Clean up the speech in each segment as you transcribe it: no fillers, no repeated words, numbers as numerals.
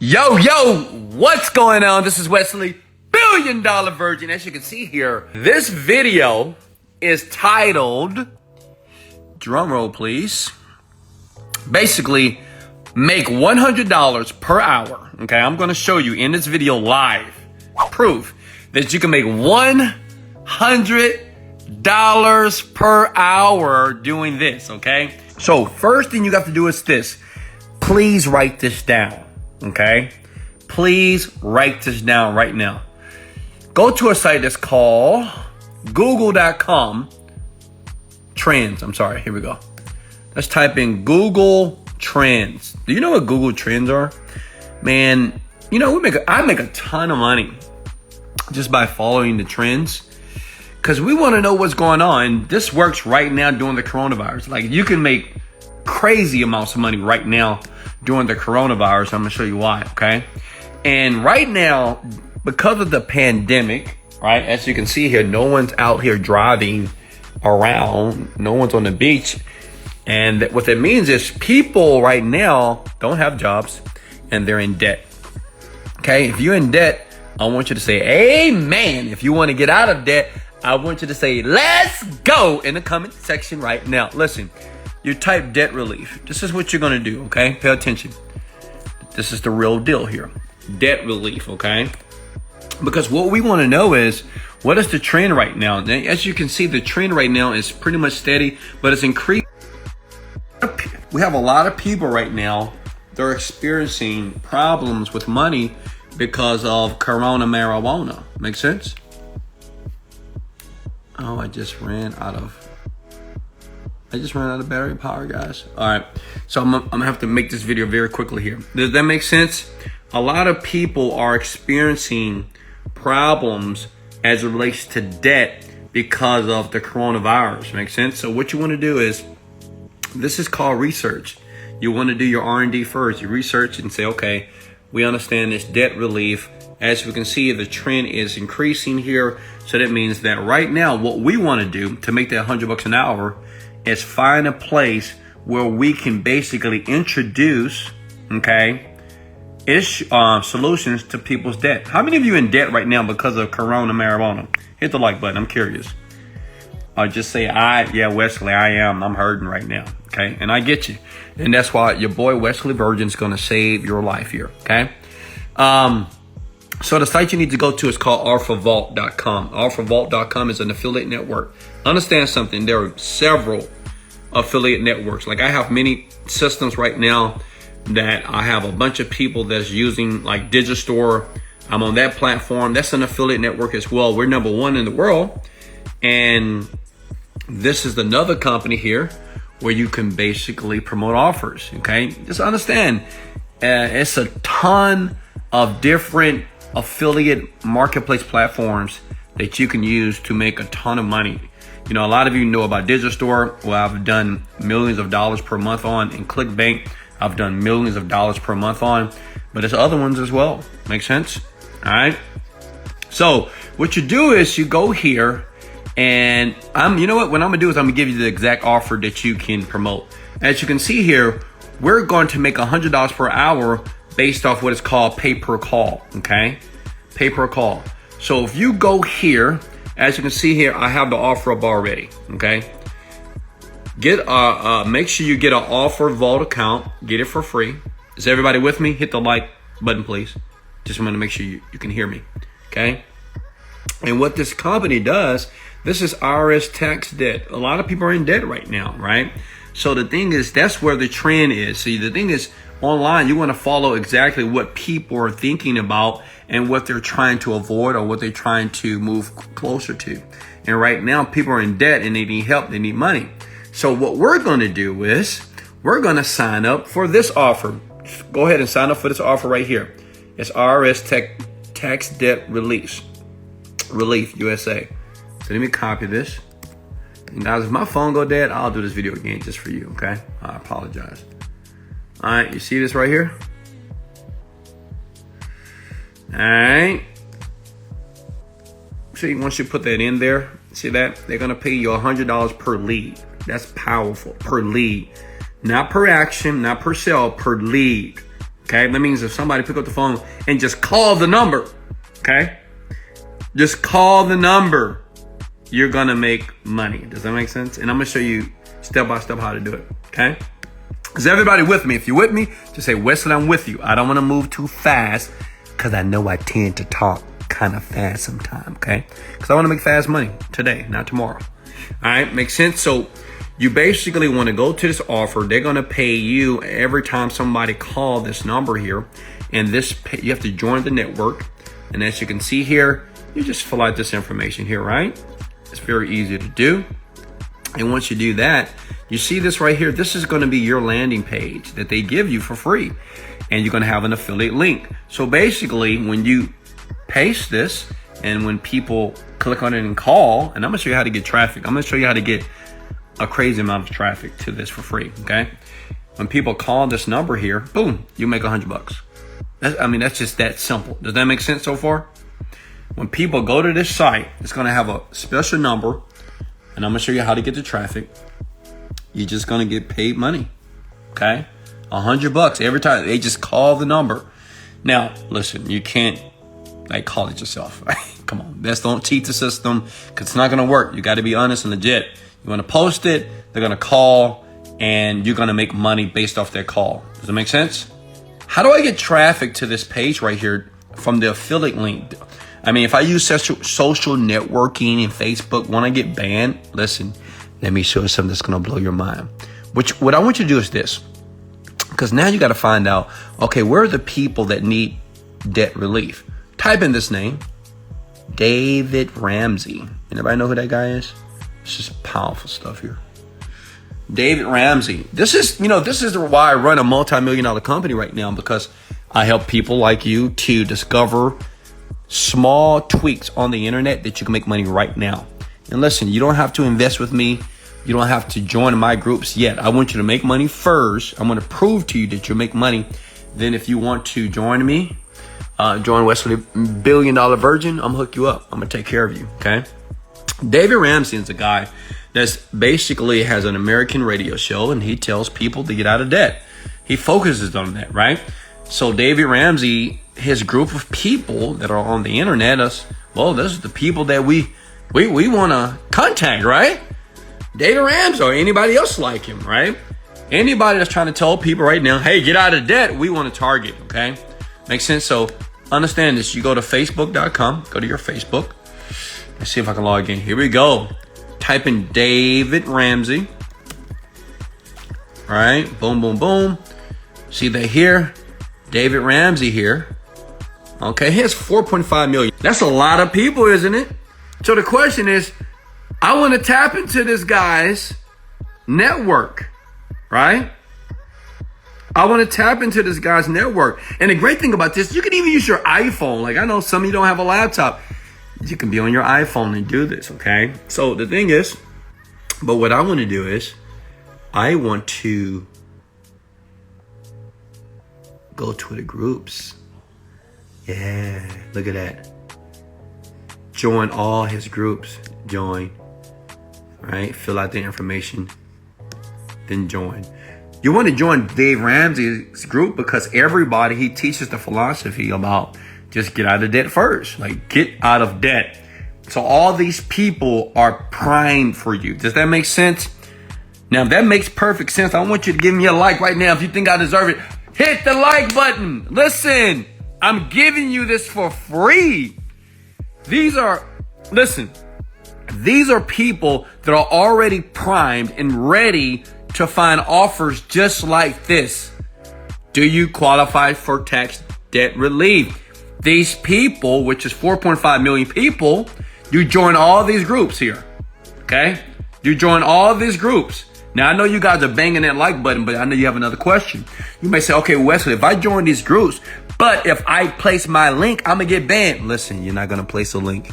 Yo, what's going on? This is Wesley Virgin. As you can see here, this video is titled, drum roll please, basically make $100 per hour. Okay, I'm going to show you in this video live proof that you can make $100 per hour doing this. Okay, so first thing you got to do is this. Please write this down. Okay, please write this down right now. Go to a site that's called google.com trends. Here we go. Let's type in Google Trends. Do you know what Google Trends are? Man, you know, I make a ton of money just by following the trends, because we want to know what's going on. This works right now during the coronavirus. Like, you can make crazy amounts of money right now during the coronavirus. I'm gonna show you why, okay? And right now, because of the pandemic, right, as you can see here, no one's out here driving around, no one's on the beach. And what that means is people right now don't have jobs and they're in debt. Okay, if you're in debt, I want you to say amen. If you want to get out of debt, I want you to say let's go in the comment section right now. Listen, you type debt relief. This is what you're going to do, okay? Pay attention. This is the real deal here. Debt relief, okay? Because what we want to know is, what is the trend right now? As you can see, the trend right now is pretty much steady, but it's increasing. We have a lot of people right now, they're experiencing problems with money because of corona marijuana. Make sense? Oh, I just ran out of battery power, guys. All right, so I'm gonna have to make this video very quickly here. Does that make sense? A lot of people are experiencing problems as it relates to debt because of the coronavirus. Make sense? So what you want to do is, this is called research. You want to do your R&D first. You research and say, okay, we understand this debt relief. As we can see, the trend is increasing here. So that means that right now, what we want to do to make that $100 an hour is find a place where we can basically introduce, okay, solutions to people's debt. How many of you in debt right now because of corona marijuana? Hit the like button. I'm curious. Or just say, yeah, Wesley, I am. I'm hurting right now. Okay, and I get you. And that's why your boy Wesley Virgin is going to save your life here. Okay. So the site you need to go to is called alphavault.com. Alphavault.com is an affiliate network. Understand something. There are several affiliate networks. Like, I have many systems right now that I have a bunch of people that's using, like Digistore. I'm on that platform. That's an affiliate network as well. We're number one in the world. And this is another company here where you can basically promote offers. Okay. Just understand, it's a ton of different affiliate marketplace platforms that you can use to make a ton of money. You know, a lot of you know about Digistore. Well, I've done millions of dollars per month on, and ClickBank, I've done millions of dollars per month on, but there's other ones as well. Make sense? All right. So what you do is you go here, and you know what I'm gonna do is I'm gonna give you the exact offer that you can promote. As you can see here, we're going to make $100 per hour based off what is called pay per call. Okay, pay per call. So if you go here, as you can see here, I have the offer up already. Okay, make sure you get an Offer Vault account. Get it for free. Is everybody with me? Hit the like button, please. Just want to make sure you can hear me. Okay. And what this company does, this is IRS tax debt. A lot of people are in debt right now, right? So the thing is, that's where the trend is. See, the thing is, online, you want to follow exactly what people are thinking about and what they're trying to avoid or what they're trying to move closer to. And right now, people are in debt and they need help. They need money. So what we're going to do is we're going to sign up for this offer. Go ahead and sign up for this offer right here. It's IRS tax debt relief USA. So let me copy this. And guys, if my phone go dead, I'll do this video again just for you. Okay, I apologize. All right, you see this right here? All right. See, once you put that in there, see that? They're going to pay you $100 per lead. That's powerful. Per lead. Not per action, not per sale, per lead. Okay, that means if somebody pick up the phone and just call the number, okay? Just call the number, you're gonna make money. Does that make sense? And I'm gonna show you step by step how to do it, okay? Is everybody with me? If you're with me, just say, Wesley, I'm with you. I don't wanna move too fast because I know I tend to talk kind of fast sometimes, okay? Because I wanna make fast money today, not tomorrow. All right, makes sense? So you basically wanna go to this offer. They're gonna pay you every time somebody call this number here. And you have to join the network. And as you can see here, you just fill out this information here, right? It's very easy to do. And once you do that, you see this right here. This is going to be your landing page that they give you for free. And you're going to have an affiliate link. So basically, when you paste this and when people click on it and call, and I'm going to show you how to get traffic. I'm going to show you how to get a crazy amount of traffic to this for free, okay? When people call this number here, boom, you make $100. That's just that simple. Does that make sense so far? When people go to this site, it's going to have a special number, and I'm going to show you how to get the traffic. You're just going to get paid money, okay? $100 every time they just call the number. Now, listen, you can't call it yourself. Come on, don't cheat the system because it's not going to work. You got to be honest and legit. You want to post it, they're going to call, and you're going to make money based off their call. Does that make sense? How do I get traffic to this page right here from the affiliate link? If I use social networking and Facebook, when I get banned, listen, let me show you something that's going to blow your mind. What I want you to do is this, because now you got to find out, okay, where are the people that need debt relief? Type in this name, David Ramsey. Anybody know who that guy is? It's just powerful stuff here. David Ramsey. This is why I run a multi-million-dollar company right now, because I help people like you to discover small tweaks on the internet that you can make money right now. And listen, you don't have to invest with me. You don't have to join my groups yet. I want you to make money first. I'm going to prove to you that you'll make money. Then if you want to join me, join Wesley Virgin, I'm going to hook you up. I'm going to take care of you, okay? David Ramsey is a guy that's basically has an American radio show, and he tells people to get out of debt. He focuses on that, right? So David Ramsey, his group of people that are on the internet, this is the people that we want to contact, right? David Ramsey or anybody else like him, right? Anybody that's trying to tell people right now, hey, get out of debt, we want to target, okay? Makes sense? So understand this. You go to facebook.com, go to your Facebook. Let's see if I can log in. Here we go. Type in David Ramsey. All right, boom, boom, boom. See that here? David Ramsey here. Okay, he has 4.5 million. That's a lot of people, isn't it? So the question is, I want to tap into this guy's network, right? I want to tap into this guy's network. And the great thing about this, you can even use your iPhone. Like I know some of you don't have a laptop. You can be on your iPhone and do this, okay? So the thing is, but what I want to do is, I want to go to the groups. Yeah, look at that. Join all his groups. Join, right? Fill out the information, then join. You want to join Dave Ramsey's group because he teaches the philosophy about just get out of debt first. Like get out of debt. So all these people are primed for you. Does that make sense? Now, if that makes perfect sense, I want you to give me a like right now. If you think I deserve it, hit the like button. Listen, I'm giving you this for free. These are people that are already primed and ready to find offers just like this. Do you qualify for tax debt relief? These people, which is 4.5 million people, you join all these groups here, okay? You join all these groups. Now, I know you guys are banging that like button, but I know you have another question. You may say, okay, Wesley, if I join these groups, but if I place my link, I'm going to get banned. Listen, you're not going to place a link.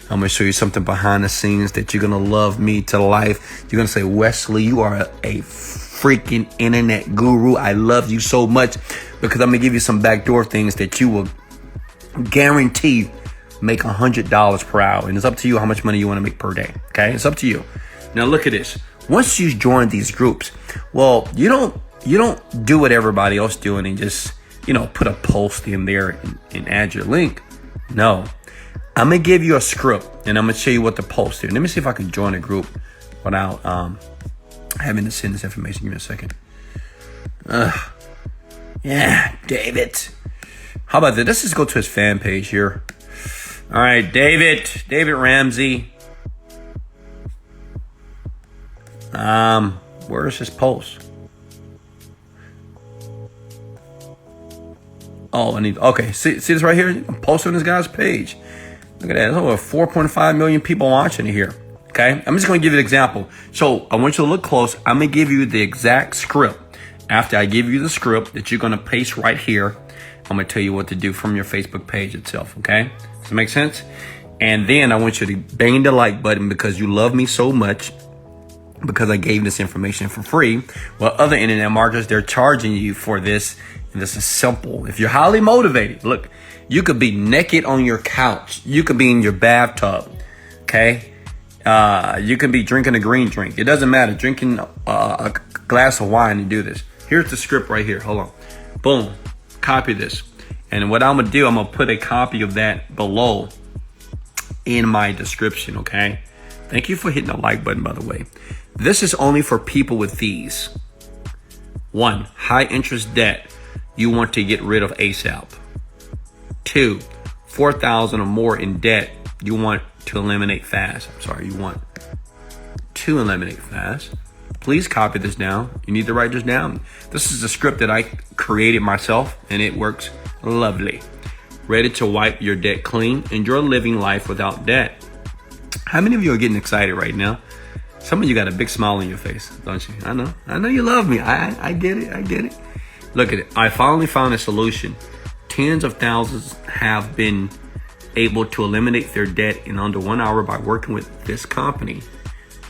I'm going to show you something behind the scenes that you're going to love me to life. You're going to say, Wesley, you are a freaking internet guru. I love you so much because I'm going to give you some backdoor things that you will guarantee make $100 per hour. And it's up to you how much money you want to make per day. Okay. It's up to you. Now look at this. Once you join these groups, well, you don't do what everybody else doing and just put a post in there and add your link. No, I'm going to give you a script and I'm going to show you what to post here. Let me see if I can join a group without having to send this information. Give me a second. Yeah, David. How about this? Let's just go to his fan page here. All right, David Ramsey. Where's his post? Oh, okay. See this right here? Post on this guy's page. Look at that. There's over 4.5 million people watching it here. Okay, I'm just going to give you an example. So I want you to look close. I'm going to give you the exact script. After I give you the script that you're going to paste right here, I'm going to tell you what to do from your Facebook page itself. Okay, does that make sense? And then I want you to bang the like button because you love me so much, because I gave this information for free. While other internet marketers, they're charging you for this. And this is simple. If you're highly motivated, look, you could be naked on your couch. You could be in your bathtub. Okay. You can be drinking a green drink. It doesn't matter. Drinking a glass of wine and do this. Here's the script right here. Hold on. Boom. Copy this. And what I'm going to do, I'm going to put a copy of that below in my description. Okay. Thank you for hitting the like button, by the way. This is only for people with these. 1, high interest debt you want to get rid of ASAP. 2, 4,000 or more in debt you want to eliminate fast. You want to eliminate fast. Please copy this down. You need to write this down. This is a script that I created myself and it works lovely. Ready to wipe your debt clean. Enjoy living life without debt. How many of you are getting excited right now? Some of you got a big smile on your face, don't you? I know you love me. I get it. Look at it. I finally found a solution. Tens of thousands have been able to eliminate their debt in under 1 hour by working with this company.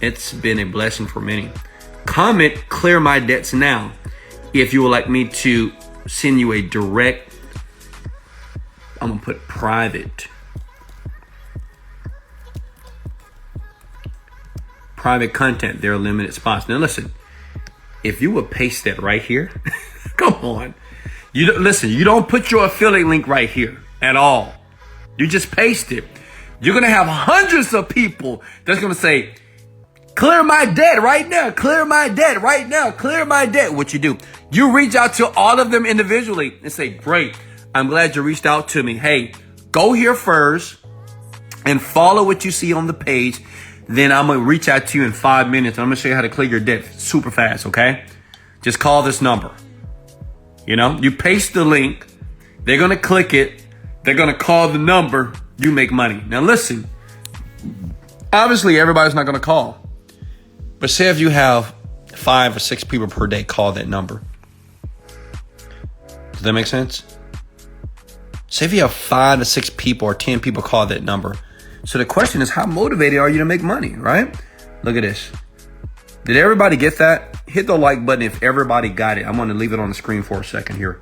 It's been a blessing for many. Comment clear my debts now if you would like me to send you a direct, I'm going to put private content. There are limited spots. Now listen, if you would paste that right here, come on. You don't put your affiliate link right here at all. You just paste it. You're going to have hundreds of people that's going to say, clear my debt right now. Clear my debt right now. Clear my debt. What you do, you reach out to all of them individually and say, great, I'm glad you reached out to me. Hey, go here first and follow what you see on the page. Then I'm going to reach out to you in 5 minutes. I'm going to show you how to clear your debt super fast, okay? Just call this number. You paste the link. They're going to click it. They're going to call the number. You make money. Now, listen. Obviously, everybody's not going to call. But say if you have 5 or 6 people per day call that number. Does that make sense? Say if you have 5 to 6 people or 10 people call that number. So the question is, how motivated are you to make money, right? Look at this. Did everybody get that? Hit the like button if everybody got it. I'm going to leave it on the screen for a second here.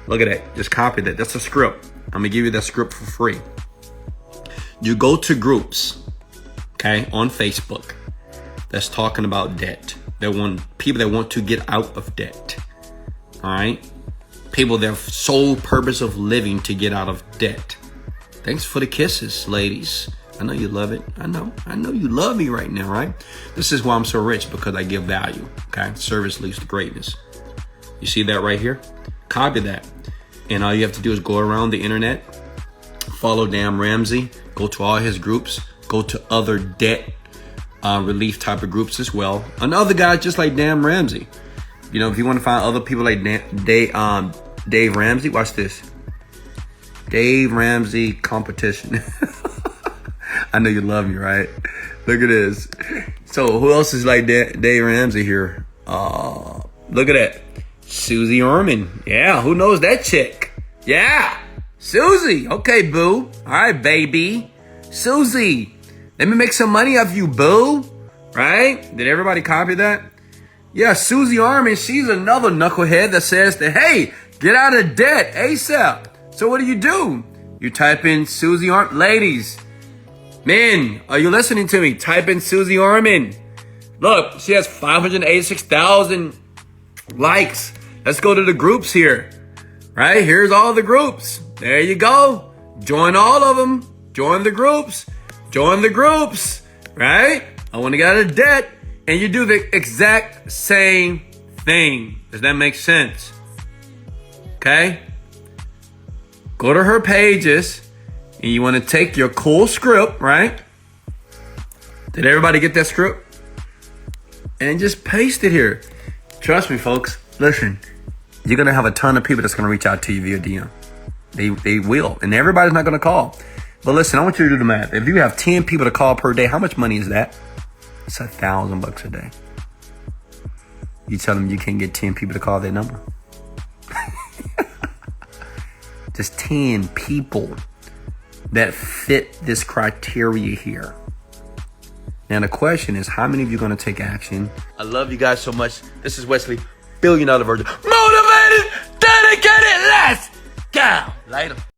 Look at that. Just copy that. That's a script. I'm going to give you that script for free. You go to groups, okay, on Facebook that's talking about debt. People that want to get out of debt. All right? People, their sole purpose of living to get out of debt. Thanks for the kisses, ladies. I know you love it. I know you love me right now, right? This is why I'm so rich, because I give value. Okay. Service leads to greatness. You see that right here? Copy that. And all you have to do is go around the internet, follow Dan Ramsey, go to all his groups, go to other debt relief type of groups as well. Another guy just like Dan Ramsey. If you want to find other people like Dave Ramsey, watch this. Dave Ramsey competition. I know you love me, right? Look at this. So who else is like Dave Ramsey here? Look at that. Susie Orman. Yeah, who knows that chick? Yeah, Susie. Okay, boo. All right, baby. Susie, let me make some money off you, boo. Right? Did everybody copy that? Yeah, Susie Orman, she's another knucklehead that says that, hey, get out of debt ASAP. So what do? You type in Susie Orman. Ladies, men, are you listening to me? Type in Susie Orman. Look, she has 586,000 likes. Let's go to the groups here. right? Here's all the groups. There you go. Join all of them. Join the groups. Join the groups, right? I want to get out of debt. And you do the exact same thing. Does that make sense? Okay? Go to her pages and you want to take your cool script, right? Did everybody get that script? And just paste it here. Trust me, folks. Listen, you're going to have a ton of people that's going to reach out to you via DM. They will. And everybody's not going to call. But listen, I want you to do the math. If you have 10 people to call per day, how much money is that? It's $1,000 a day. You tell them you can't get 10 people to call their number. Just 10 people that fit this criteria here. Now the question is, how many of you are going to take action? I love you guys so much. This is Wesley, $1 billion Virgin. Motivated, dedicated, let's go. Later.